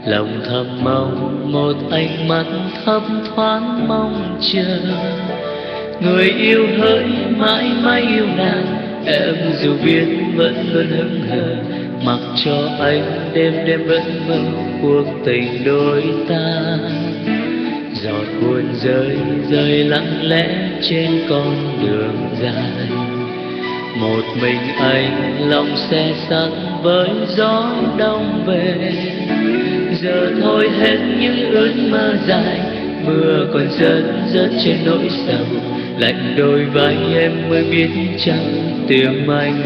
Lòng thầm mong một ánh mắt thấp thoáng mong chờ người yêu hỡi mãi mãi yêu nàng. Em dù biết vẫn luôn hững hờ, mặc cho anh đêm đêm vẫn mơ cuộc tình đôi ta. Giọt buồn rơi rơi lặng lẽ trên con đường dài, một mình anh lòng xe sắt với gió đông về. Giờ thôi hết những ước mơ dài, mưa còn rớt rớt trên nỗi sầu, lạnh đôi vai em mới biết chăng tiếng anh